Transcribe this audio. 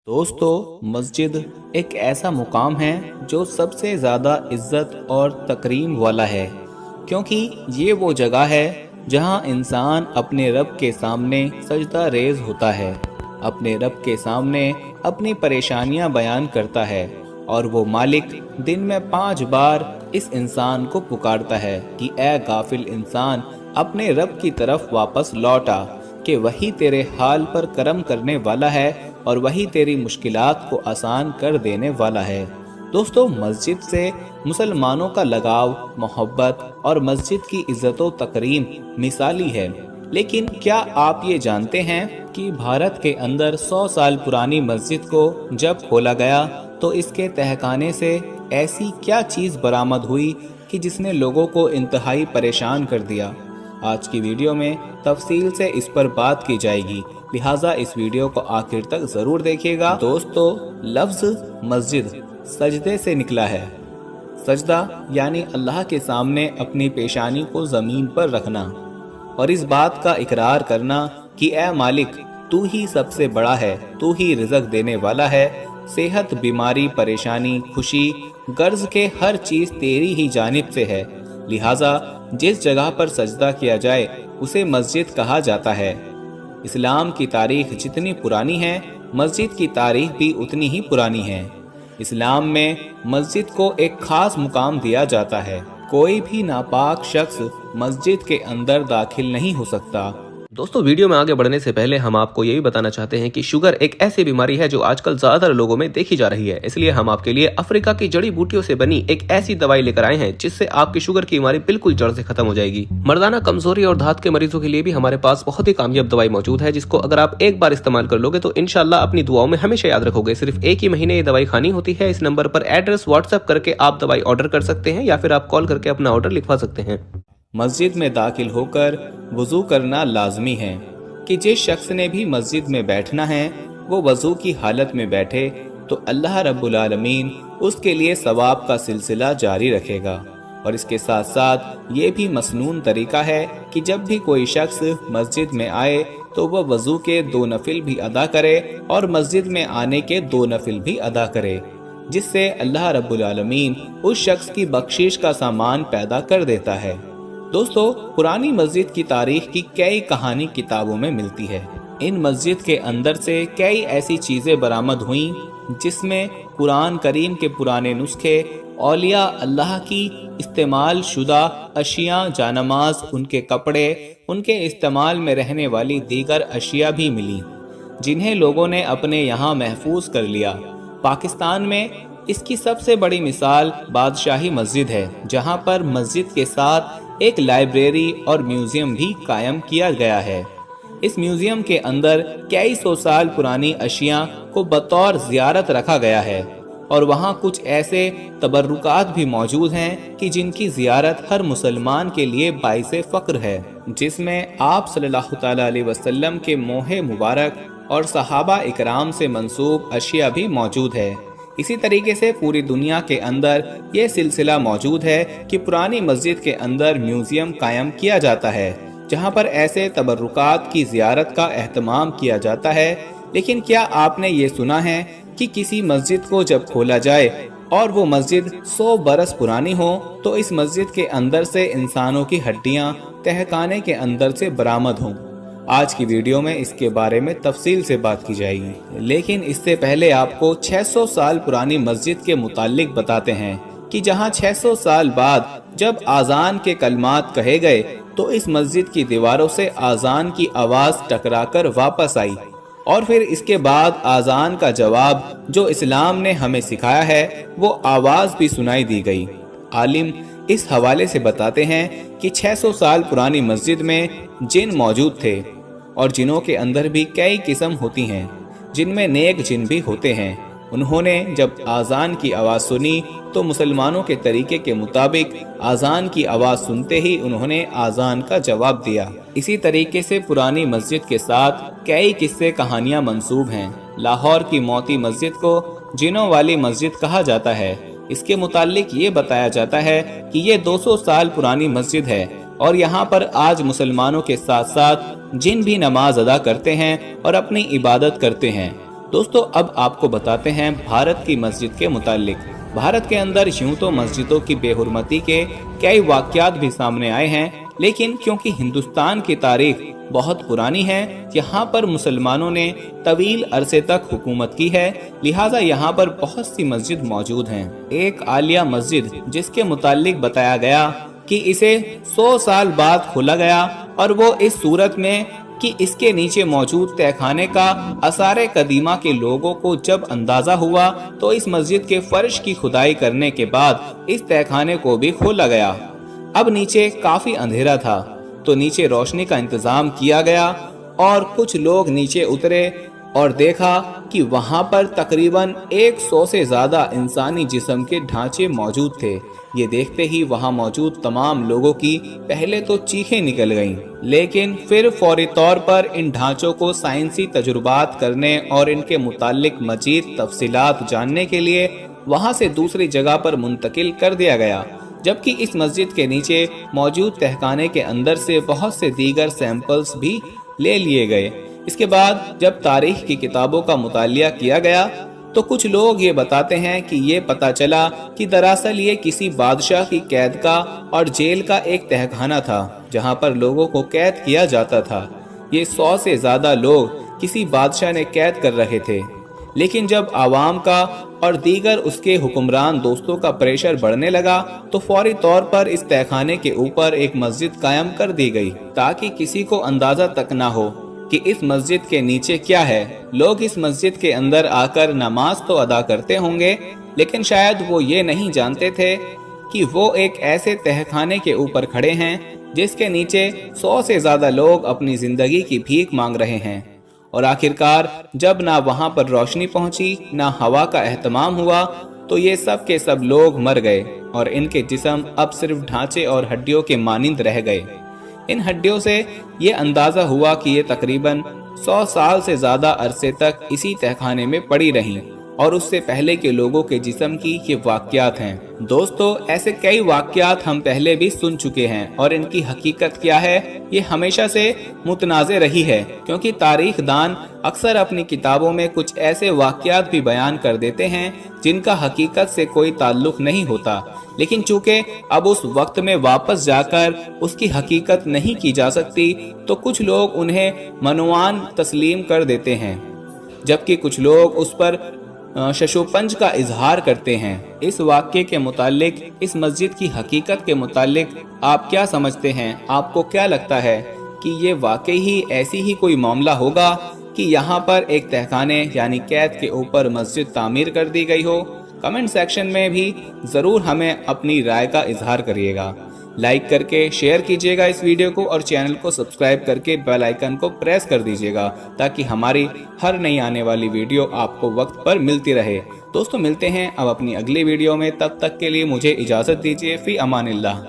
दोस्तों, मस्जिद एक ऐसा मुकाम है जो सबसे ज़्यादा इज्जत और तकरीम वाला है, क्योंकि ये वो जगह है जहाँ इंसान अपने रब के सामने सजदा रेज होता है, अपने रब के सामने अपनी परेशानियाँ बयान करता है और वो मालिक दिन में 5 बार इस इंसान को पुकारता है कि ए गाफिल इंसान, अपने रब की तरफ वापस लौट आ, कि वही तेरे हाल पर करम करने वाला है और वही तेरी मुश्किलात को आसान कर देने वाला है। दोस्तों, मस्जिद से मुसलमानों का लगाव, मोहब्बत और मस्जिद की इज्जत व तकरीम मिसाली है। लेकिन क्या आप ये जानते हैं कि भारत के अंदर 100 साल पुरानी मस्जिद को जब खोला गया तो इसके तहखाने से ऐसी क्या चीज़ बरामद हुई कि जिसने लोगों को इंतहाई परेशान कर दिया। आज की वीडियो में तफसील से इस पर बात की जाएगी, लिहाजा इस वीडियो को आखिर तक जरूर देखिएगा। दोस्तों, लफ्ज़ मस्जिद सजदे से निकला है। सजदा यानी अल्लाह के सामने अपनी पेशानी को ज़मीन पर रखना और इस बात का इकरार करना कि ए मालिक, तू ही सबसे बड़ा है, तू ही रिज़्क देने वाला है, सेहत, बीमारी, परेशानी, खुशी, गर्ज के हर चीज़ तेरी ही जानिब से है। लिहाजा जिस जगह पर सजदा किया जाए उसे मस्जिद कहा जाता है। इस्लाम की तारीख जितनी पुरानी है, मस्जिद की तारीख भी उतनी ही पुरानी है। इस्लाम में मस्जिद को एक खास मुकाम दिया जाता है। कोई भी नापाक शख्स मस्जिद के अंदर दाखिल नहीं हो सकता। दोस्तों, वीडियो में आगे बढ़ने से पहले हम आपको ये भी बताना चाहते हैं कि शुगर एक ऐसी बीमारी है जो आजकल ज्यादातर लोगों में देखी जा रही है। इसलिए हम आपके लिए अफ्रीका की जड़ी बूटियों से बनी एक ऐसी दवाई लेकर आए हैं जिससे आपकी शुगर की बीमारी बिल्कुल जड़ से खत्म हो जाएगी। मर्दाना कमजोरी और धात के मरीजों के लिए भी हमारे पास बहुत ही कामयाब दवाई मौजूद है, जिसको अगर आप एक बार इस्तेमाल कर लोगे तो इंशाल्लाह अपनी दुआओं में हमेशा याद रखोगे। सिर्फ एक ही महीने ये दवाई खानी होती है। इस नंबर पर एड्रेस व्हाट्सएप करके आप दवाई ऑर्डर कर सकते हैं या फिर आप कॉल करके अपना ऑर्डर लिखवा सकते हैं। मस्जिद में दाखिल होकर वज़ू करना लाजमी है कि जिस शख्स ने भी मस्जिद में बैठना है वो वज़ू की हालत में बैठे तो अल्लाह रब्बुल आलमीन उसके लिए सवाब का सिलसिला जारी रखेगा। और इसके साथ साथ ये भी मसनून तरीका है कि जब भी कोई शख्स मस्जिद में आए तो वह वज़ू के 2 नफिल भी अदा करे और मस्जिद में आने के 2 नफिल भी अदा करे, जिससे अल्लाह रब्बुल आलमीन उस शख्स की बख्शिश का सामान पैदा कर देता है। दोस्तों, पुरानी मस्जिद की तारीख की कई कहानी किताबों में मिलती है। इन मस्जिद के अंदर से कई ऐसी चीज़ें बरामद हुईं जिसमें कुरान करीम के पुराने नुस्खे, औलिया अल्लाह की इस्तेमाल शुदा अशिया, जानमाज, उनके कपड़े, उनके इस्तेमाल में रहने वाली दीगर अशिया भी मिली, जिन्हें लोगों ने अपने यहाँ महफूज कर लिया। पाकिस्तान में इसकी सबसे बड़ी मिसाल बादशाही मस्जिद है, जहाँ पर मस्जिद के साथ एक लाइब्रेरी और म्यूजियम भी कायम किया गया है। इस म्यूजियम के अंदर कई 100 साल पुरानी अशिया को बतौर ज़ियारत रखा गया है और वहाँ कुछ ऐसे तबर्रुकात भी मौजूद हैं कि जिनकी ज़ियारत हर मुसलमान के लिए बाइसे फ़ख्र है, जिसमें आप सल्लल्लाहु तआला अलैहि वसल्लम के मोहे मुबारक और सहाबा इकराम से मंसूब अशिया भी मौजूद है। इसी तरीके से पूरी दुनिया के अंदर ये सिलसिला मौजूद है कि पुरानी मस्जिद के अंदर म्यूजियम कायम किया जाता है, जहां पर ऐसे तबर्रुकात की ज़ियारत का एहतमाम किया जाता है। लेकिन क्या आपने ये सुना है कि किसी मस्जिद को जब खोला जाए और वो मस्जिद 100 बरस पुरानी हो तो इस मस्जिद के अंदर से इंसानों की हड्डियां तहखाने के अंदर से बरामद हों? आज की वीडियो में इसके बारे में तफसील से बात की जाएगी, लेकिन इससे पहले आपको 600 साल पुरानी मस्जिद के मुताल्लिक बताते हैं कि जहां 600 साल बाद जब आज़ान के कलमात कहे गए तो इस मस्जिद की दीवारों से आज़ान की आवाज़ टकराकर वापस आई और फिर इसके बाद आज़ान का जवाब जो इस्लाम ने हमें सिखाया है वो आवाज़ भी सुनाई दी गई। आलिम इस हवाले से बताते हैं कि 600 साल पुरानी मस्जिद में जिन मौजूद थे और जिनों के अंदर भी कई किस्म होती हैं, जिनमें नेक जिन भी होते हैं। उन्होंने जब आज़ान की आवाज़ सुनी तो मुसलमानों के तरीके के मुताबिक आज़ान की आवाज़ सुनते ही उन्होंने आज़ान का जवाब दिया। इसी तरीके से पुरानी मस्जिद के साथ कई किस्से कहानियाँ मंसूब हैं। लाहौर की मोती मस्जिद को जिनों वाली मस्जिद कहा जाता है। इसके मुताल्लिक ये बताया जाता है कि ये 200 साल पुरानी मस्जिद है और यहाँ पर आज मुसलमानों के साथ साथ जिन भी नमाज अदा करते हैं और अपनी इबादत करते हैं दोस्तों अब आपको बताते हैं भारत की मस्जिद के मुतालिक। भारत के अंदर यूं तो मस्जिदों की बेहुरमती के कई वाक़यात भी सामने आए हैं, लेकिन क्योंकि हिंदुस्तान की तारीख बहुत पुरानी है, यहाँ पर मुसलमानों ने तवील अरसे तक हुकूमत की है, लिहाजा यहाँ पर बहुत सी मस्जिद मौजूद हैं। एक आलिया मस्जिद जिसके मुतालिक बताया गया कि इसे 100 साल बाद खोला गया, और वो इस सूरत में कि इसके नीचे मौजूद तहखाने का आसारे कदीमा के लोगों को जब अंदाजा हुआ तो इस मस्जिद के फर्श की खुदाई करने के बाद इस तहखाने को भी खोला गया। अब नीचे काफी अंधेरा था, तो नीचे रोशनी का इंतजाम किया गया और कुछ लोग नीचे उतरे और देखा कि वहां पर तकरीबन 100 से ज्यादा इंसानी जिस्म के ढांचे मौजूद थे। ये देखते ही वहां मौजूद तमाम लोगों की पहले तो चीखें निकल गईं, लेकिन फिर फौरी तौर पर इन ढांचों को साइंसी तजुर्बात करने और इनके मुतालिक मजीद तफसीलात जानने के लिए वहां से दूसरी जगह पर मुंतकिल कर दिया गया, जबकि इस मस्जिद के नीचे मौजूद तहखाने के अंदर से बहुत से दीगर सैंपल्स भी ले लिए गए। इसके बाद जब तारीख की किताबों का मुतालिया किया गया तो कुछ लोग ये बताते हैं कि ये पता चला कि दरअसल ये किसी बादशाह की कैद का और जेल का एक तहखाना था, जहां पर लोगों को कैद किया जाता था। ये 100 से ज्यादा लोग किसी बादशाह ने कैद कर रहे थे, लेकिन जब आवाम का और दीगर उसके हुक्मरान दोस्तों का प्रेशर बढ़ने लगा तो फौरी तौर पर इस तहखाने के ऊपर एक मस्जिद कायम कर दी गई, ताकि किसी को अंदाजा तक ना हो कि इस मस्जिद के नीचे क्या है। लोग इस मस्जिद के अंदर आकर नमाज तो अदा करते होंगे, लेकिन शायद वो ये नहीं जानते थे कि वो एक ऐसे तहखाने के ऊपर खड़े हैं जिसके नीचे 100 से ज्यादा लोग अपनी जिंदगी की भीख मांग रहे हैं। और आखिरकार जब ना वहां पर रोशनी पहुंची, ना हवा का एहतमाम हुआ, तो ये सब के सब लोग मर गए और इनके जिस्म अब सिर्फ ढांचे और हड्डियों के मानिंद रह गए। इन हड्डियों से ये अंदाजा हुआ कि ये तकरीबन 100 साल से ज्यादा अरसे तक इसी तहखाने में पड़ी रहीं, और उससे पहले के लोगों के जिस्म की ये वाक़यात हैं। दोस्तों ऐसे कई वाक़यात हम पहले भी सुन चुके हैं, और इनकी हकीकत क्या है ये हमेशा से मुतनाज़े रही है, क्योंकि तारीख दान अक्सर अपनी किताबों में कुछ ऐसे वाक़यात भी बयान कर देते हैं जिनका हकीकत से कोई ताल्लुक नहीं होता, लेकिन चूंकि अब उस वक्त में वापस जाकर उसकी हकीकत नहीं की जा सकती तो कुछ लोग उन्हें मनवान तस्लीम कर देते हैं, जबकि कुछ लोग उस पर शशोपंज का इजहार करते हैं। इस वाक्य के मुतालिक, इस मस्जिद की हकीकत के मुतालिक आप क्या समझते हैं? आपको क्या लगता है कि ये वाकई ही ऐसी ही कोई मामला होगा कि यहाँ पर एक तहखाने यानी कैद के ऊपर मस्जिद तामीर कर दी गई हो? कमेंट सेक्शन में भी ज़रूर हमें अपनी राय का इजहार करिएगा। लाइक करके शेयर कीजिएगा इस वीडियो को, और चैनल को सब्सक्राइब करके बेल आइकन को प्रेस कर दीजिएगा, ताकि हमारी हर नई आने वाली वीडियो आपको वक्त पर मिलती रहे। दोस्तों मिलते हैं अब अपनी अगली वीडियो में, तब तक के लिए मुझे इजाज़त दीजिए। फी अमानिल्लाह।